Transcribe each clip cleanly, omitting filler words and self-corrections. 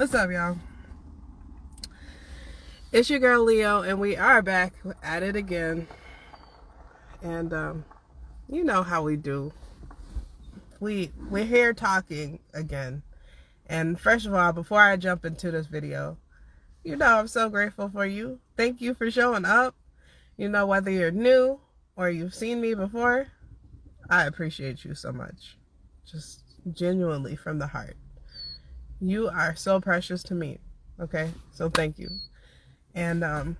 What's up, y'all? It's your girl Leo, and we are back at it again. And you know how we do. We're here talking again. And first of all, before I jump into this video, I'm so grateful for you. Thank you for showing up. Whether you're new or you've seen me before, I appreciate you so much. Just genuinely from the heart. You are so precious to me. Okay? So thank you. And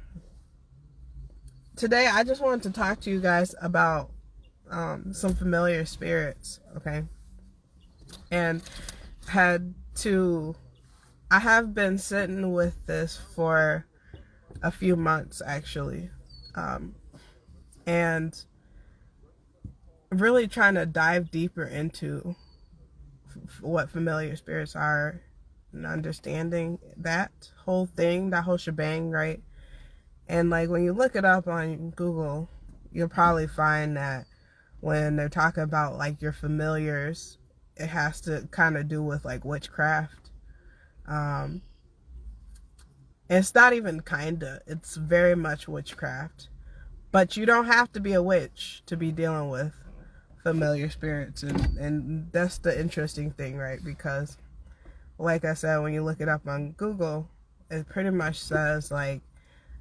today I just wanted to talk to you guys about some familiar spirits, okay? And I have been sitting with this for a few months, actually. And really trying to dive deeper into what familiar spirits are and understanding that whole thing, that whole shebang, right? And like when you look it up on Google, you'll probably find that when they're talking about like your familiars, it has to kind of do with like witchcraft. It's not even kinda, it's very much witchcraft. But you don't have to be a witch to be dealing with familiar spirits, and that's the interesting thing, right? Because like I said, when you look it up on Google, it pretty much says like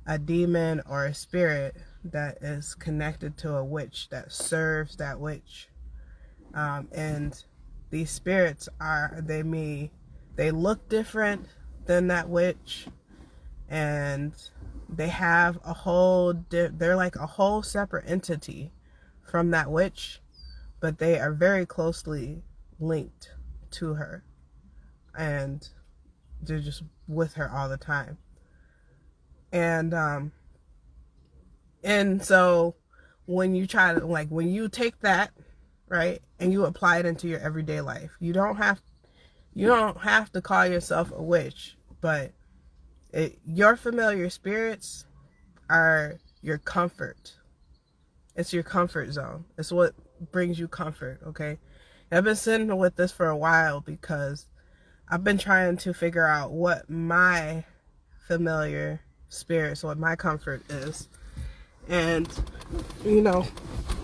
a demon or a spirit that is connected to a witch that serves that witch. And these spirits they look different than that witch, and they have they're like a whole separate entity from that witch, but they are very closely linked to her. And they're just with her all the time. And so when you when you take that, right, and you apply it into your everyday life, you don't have to call yourself a witch, but your familiar spirits are your comfort. It's your comfort zone. It's what brings you comfort, okay? And I've been sitting with this for a while because I've been trying to figure out what my familiar spirits, what my comfort is. And,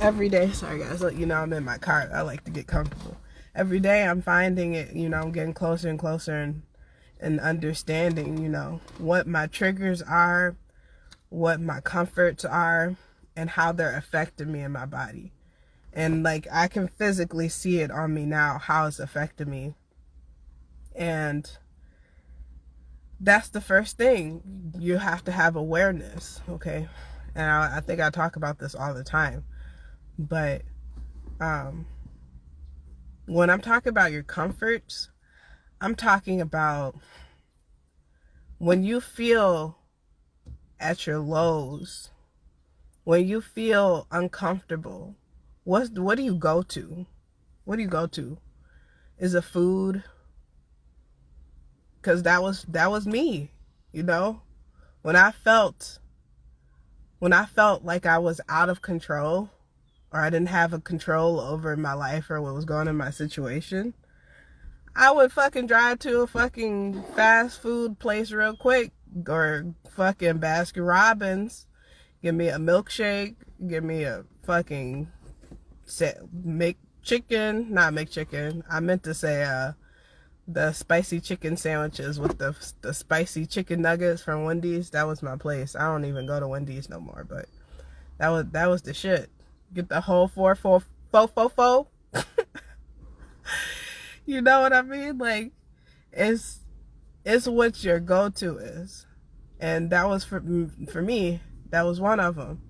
every day, sorry guys, I'm in my car. I like to get comfortable. Every day I'm finding it, I'm getting closer and closer and understanding, what my triggers are, what my comforts are, and how they're affecting me in my body. And like, I can physically see it on me now, how it's affecting me. And that's the first thing. You have to have awareness, okay? And I think I talk about this all the time. But when I'm talking about your comforts, I'm talking about when you feel at your lows, when you feel uncomfortable, what do you go to? What do you go to? Is it food? Because that was me, when I felt like I was out of control, or I didn't have a control over my life or what was going on in my situation, I would fucking drive to a fucking fast food place real quick, or fucking Baskin Robbins, give me a milkshake, give me a fucking not make chicken. I meant to say the spicy chicken sandwiches with the spicy chicken nuggets from Wendy's. That was my place. I don't even go to Wendy's no more, but that was the shit. Get the whole 4. You know what I mean? Like, it's what your go-to is. And that was for me, that was one of them.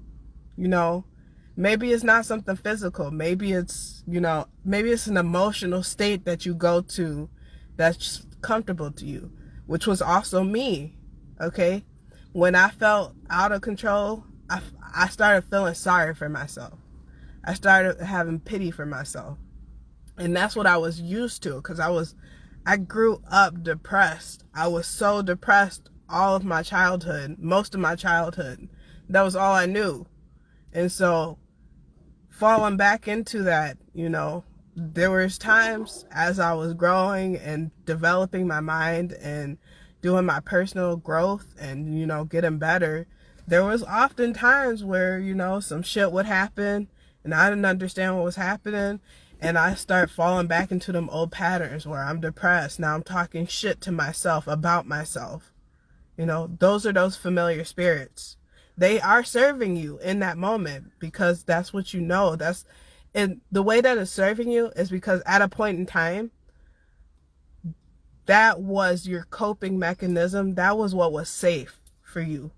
Maybe it's not something physical. Maybe it's, maybe it's an emotional state that you go to that's comfortable to you, which was also me, okay? When I felt out of control, I started feeling sorry for myself. I started having pity for myself. And that's what I was used to, because I grew up depressed. I was so depressed all of my childhood, most of my childhood. That was all I knew. And so falling back into that, there was times as I was growing and developing my mind and doing my personal growth and, getting better, there was often times where, some shit would happen and I didn't understand what was happening. And I start falling back into them old patterns where I'm depressed. Now I'm talking shit to myself about myself. Those are those familiar spirits. They are serving you in that moment because that's what you know. And the way that it's serving you is because at a point in time, that was your coping mechanism. That was what was safe for you.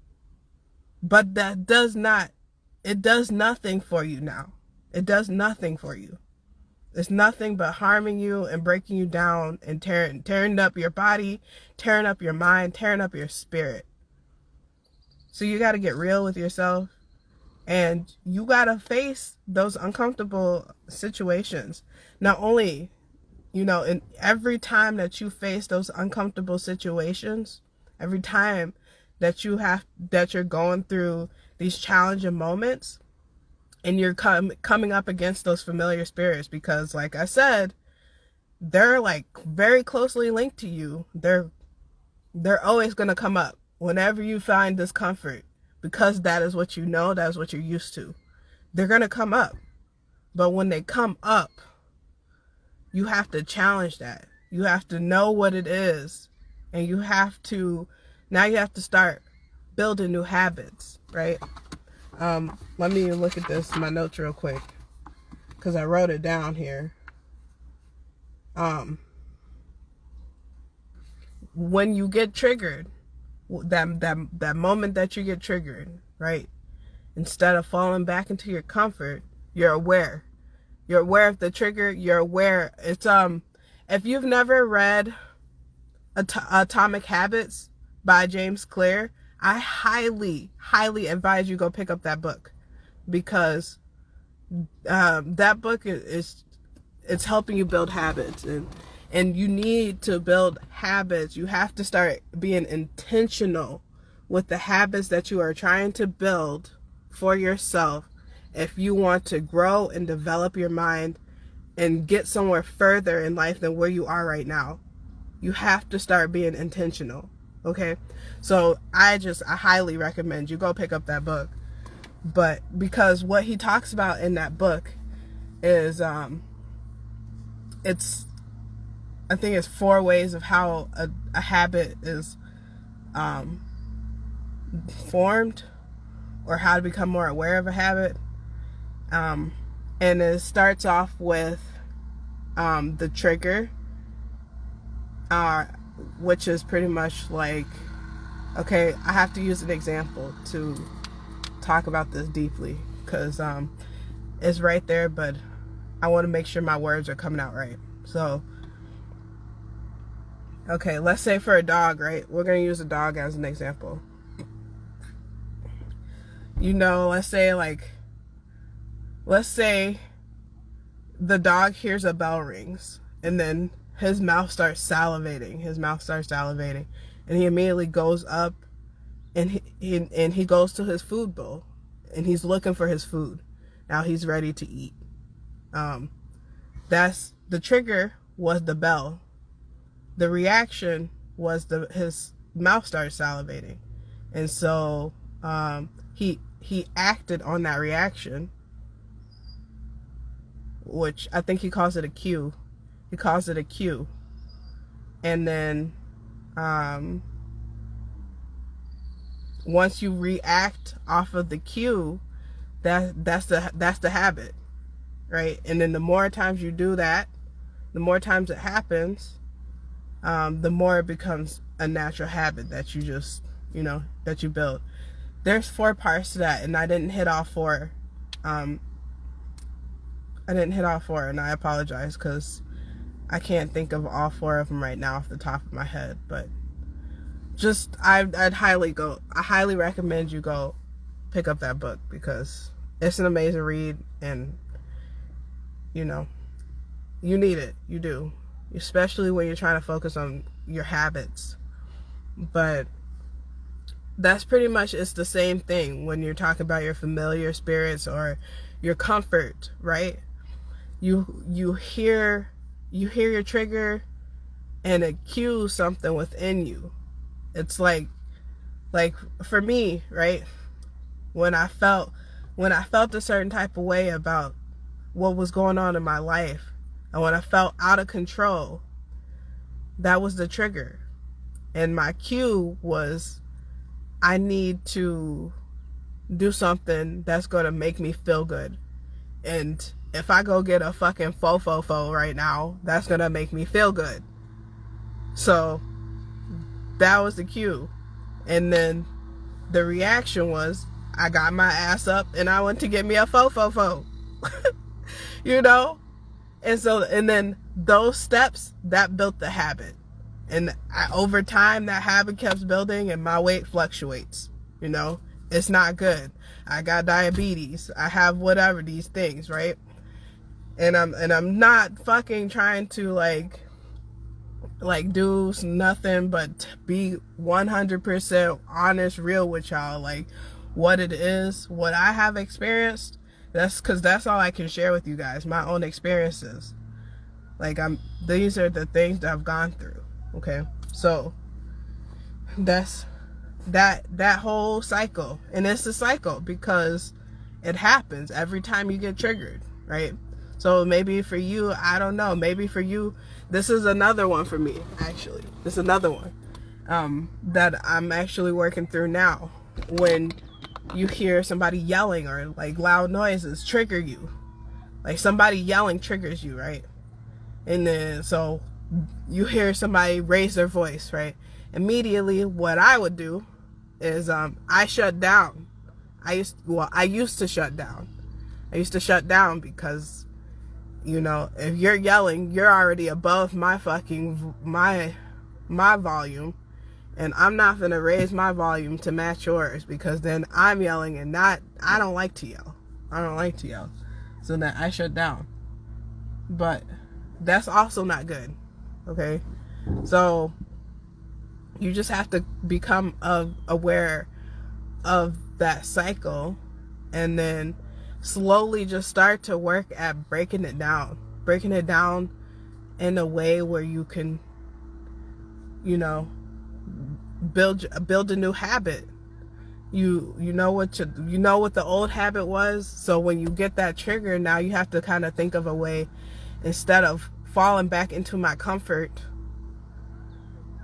But it does nothing for you now. It does nothing for you. It's nothing but harming you and breaking you down and tearing up your body, tearing up your mind, tearing up your spirit. So you got to get real with yourself. And you got to face those uncomfortable situations. Not only, in every time that you face those uncomfortable situations, every time that you're going through these challenging moments, and you're coming up against those familiar spirits, because like I said, they're like very closely linked to you. They're always going to come up whenever you find discomfort. Because that is what you know, that is what you're used to. They're going to come up. But when they come up, you have to challenge that. You have to know what it is. And you have to start building new habits, right? Let me look at my notes real quick. Because I wrote it down here. When you get triggered, that moment that you get triggered, right? Instead of falling back into your comfort, you're aware. You're aware of the trigger. You're aware. It's if you've never read Atomic Habits by James Clear, I highly, highly advise you go pick up that book, because that book it's helping you build habits, and you need to build habits. You have to start being intentional with the habits that you are trying to build for yourself if you want to grow and develop your mind and get somewhere further in life than where you are right now. You have to start being intentional, okay? So I highly recommend you go pick up that book. But because what he talks about in that book is I think it's 4 ways of how a habit is formed, or how to become more aware of a habit. And it starts off with the trigger, which is pretty much like, okay, I have to use an example to talk about this deeply, because it's right there, but I want to make sure my words are coming out right. So, okay, let's say for a dog, right? We're going to use a dog as an example. Let's say the dog hears a bell rings, and then his mouth starts salivating. And he immediately goes up, and he goes to his food bowl, and he's looking for his food. Now he's ready to eat. That's the trigger, was the bell. The reaction was his mouth started salivating. And so he acted on that reaction, which I think he calls it a cue. And then once you react off of the cue, that's the habit, right? And then the more times you do that, the more times it happens, the more it becomes a natural habit that you just, that you build. There's 4 parts to that, and I didn't hit all 4. And I apologize, because I can't think of all 4 of them right now off the top of my head. But I highly recommend you go pick up that book, because it's an amazing read, and you need it. You do, especially when you're trying to focus on your habits. But that's pretty much, it's the same thing when you're talking about your familiar spirits or your comfort, right? you hear your trigger and it cues something within you. It's like for me, right? When I felt a certain type of way about what was going on in my life, and when I felt out of control, that was the trigger. And my cue was, I need to do something that's going to make me feel good. And if I go get a fucking fo right now, that's going to make me feel good. So that was the cue. And then the reaction was, I got my ass up and I went to get me a fo. You know? And then those steps, that built the habit. And over time, that habit kept building and my weight fluctuates. You know? It's not good. I got diabetes. I have whatever, these things, right? And I'm not fucking trying to like do nothing but be 100% honest, real with y'all. Like what it is, what I have experienced. That's all I can share with you guys, my own experiences. Like these are the things that I've gone through. Okay, so that's that whole cycle, and it's a cycle because it happens every time you get triggered, right? So maybe for you, I don't know, maybe for you, this is another one for me, actually. This is another one that I'm actually working through now. When you hear somebody yelling or like loud noises trigger you, like somebody yelling triggers you, right? And then so you hear somebody raise their voice, right? Immediately what I would do is I shut down. I used to shut down. I used to shut down because, you know, if you're yelling, you're already above my volume, and I'm not gonna raise my volume to match yours, because then I'm yelling and I don't like to yell. So then I shut down. But that's also not good. Okay? So you just have to become aware of that cycle, and then slowly just start to work at breaking it down in a way where you can, you know, build a new habit. You know what the old habit was, so when you get that trigger, now you have to kind of think of a way, instead of falling back into my comfort,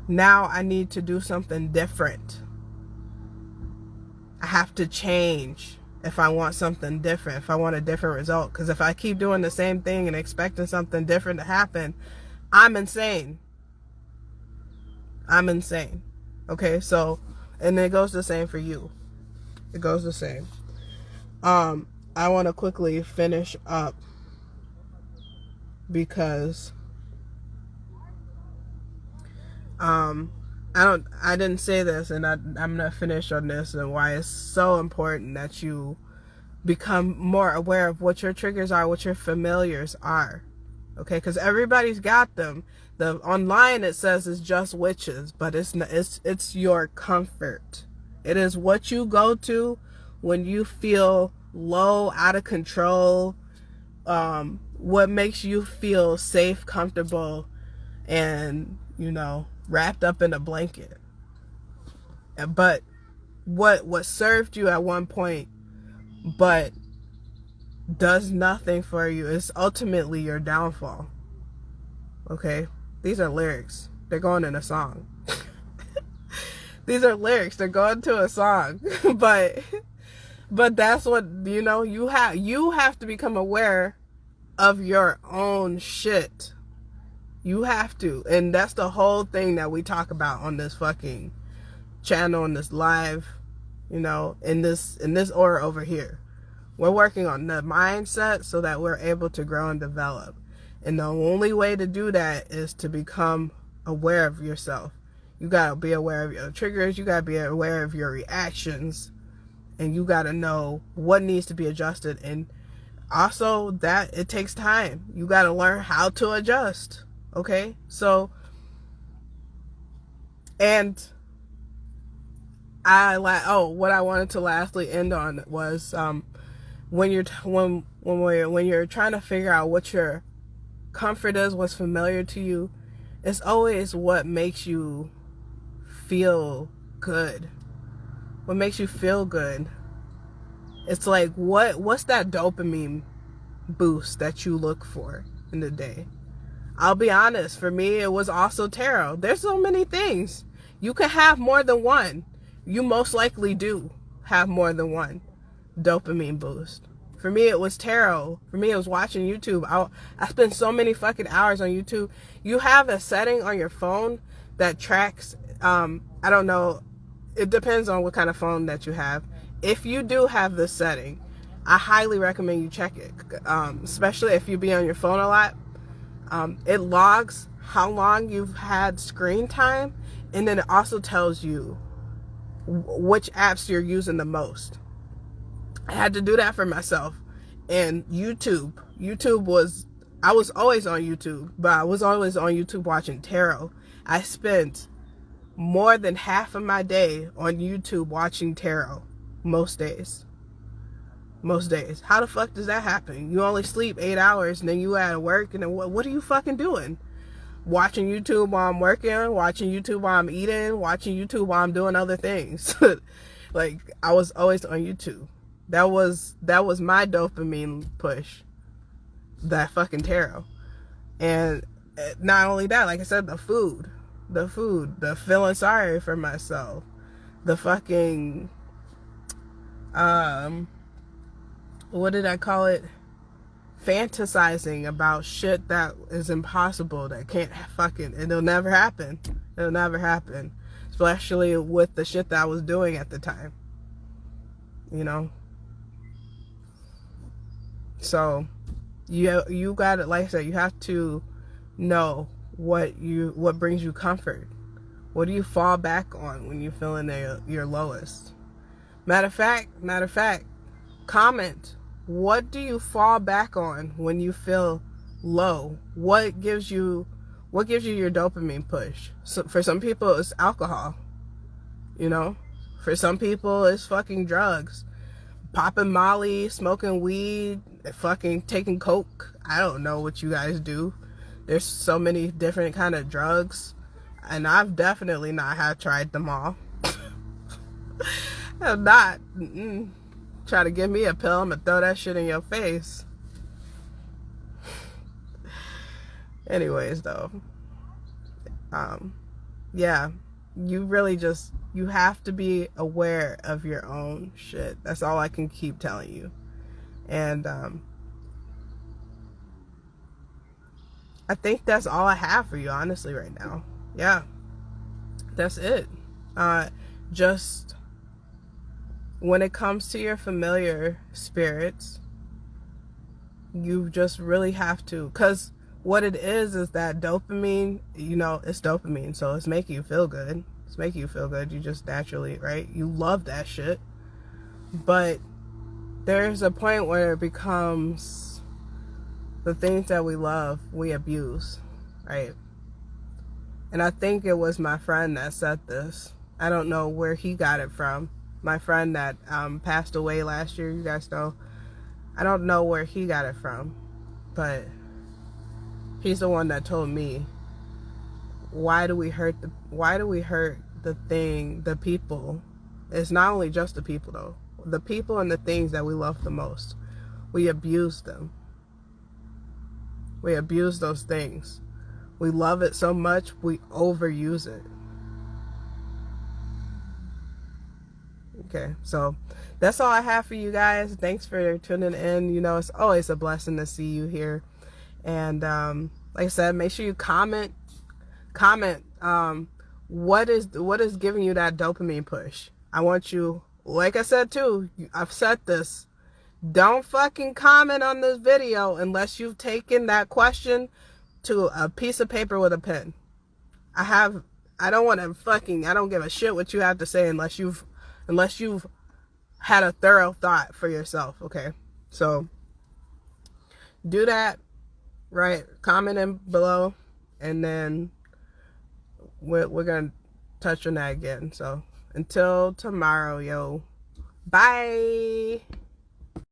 now I need to do something different. I have to change if I want something different, if I want a different result. Because if I keep doing the same thing and expecting something different to happen, I'm insane. Okay, so, and it goes the same for you. It goes the same. I want to quickly finish up because I didn't say this, and I'm gonna finish on this and why it's so important that you become more aware of what your triggers are, what your familiars are. Okay, because everybody's got them. The online, it says it's just witches, but it's your comfort. It is what you go to when you feel low, out of control. What makes you feel safe, comfortable, and, you know, wrapped up in a blanket. But what served you at one point but does nothing for you is ultimately your downfall. Okay? These are lyrics. They're going in a song. These are lyrics. They're going to a song. But that's what, you know, you have to become aware of your own shit. You have to. And that's the whole thing that we talk about on this fucking channel, in this live, you know, in this aura over here. We're working on the mindset so that we're able to grow and develop. And the only way to do that is to become aware of yourself. You gotta be aware of your triggers. You gotta be aware of your reactions. And you gotta know what needs to be adjusted. And also that it takes time. You gotta learn how to adjust. Okay? So, and what I wanted to lastly end on was when when you're trying to figure out what your comfort is, what's familiar to you, it's always what makes you feel good. What makes you feel good. It's like, what's that dopamine boost that you look for in the day? I'll be honest, for me, it was also tarot. There's so many things. You can have more than one. You most likely do have more than one dopamine boost. For me, it was tarot. For me, it was watching YouTube. I spend so many fucking hours on YouTube. You have a setting on your phone that tracks, I don't know, it depends on what kind of phone that you have. If you do have this setting, I highly recommend you check it, especially if you be on your phone a lot. It logs how long you've had screen time, and then it also tells you which apps you're using the most. I had to do that for myself. And YouTube I was always on YouTube, but I was always on YouTube watching tarot. I spent more than half of my day on YouTube watching tarot most days. How the fuck does that happen? You only sleep 8 hours and then you at work, and then what are you fucking doing? Watching YouTube while I'm working, watching YouTube while I'm eating, watching YouTube while I'm doing other things. Like, I was always on YouTube. That was my dopamine push. That fucking tarot. And not only that, like I said, the food, the feeling sorry for myself, the fucking, what did I call it? Fantasizing about shit that is impossible, that can't it'll never happen. It'll never happen. Especially with the shit that I was doing at the time. You know? So, you got it, like I said, you have to know what brings you comfort. What do you fall back on when you're feeling your lowest? Matter of fact, comment. What do you fall back on when you feel low? What gives you your dopamine push? So for some people, it's alcohol. You know? For some people, it's fucking drugs. Popping Molly, smoking weed, fucking taking coke. I don't know what you guys do. There's so many different kind of drugs, and I've definitely not tried them all. I've not. Try to give me a pill, I'm gonna throw that shit in your face. Anyways, though, yeah, you have to be aware of your own shit. That's all I can keep telling you. And I think that's all I have for you, honestly, right now. Yeah, that's it. Just when it comes to your familiar spirits, you just really have to, because what it is that dopamine, it's dopamine, so it's making you feel good. It's making you feel good. You just naturally, right? You love that shit. But there's a point where it becomes the things that we love, we abuse, right? And I think it was my friend that said this. I don't know where he got it from. My friend that passed away last year, you guys know. I don't know where he got it from, but he's the one that told me, why do we hurt the people? It's not only just the people, though. The people and the things that we love the most. We abuse them. We abuse those things. We love it so much, we overuse it. Okay, so that's all I have for you guys. Thanks for tuning in. It's always a blessing to see you here. And like I said, make sure you comment what is giving you that dopamine push. I want you, like I said too, I've said this, don't fucking comment on this video unless you've taken that question to a piece of paper with a pen. I don't give a shit what you have to say unless you've had a thorough thought for yourself, okay? So do that, right? Comment in below, and then we're gonna touch on that again. So until tomorrow, yo, bye.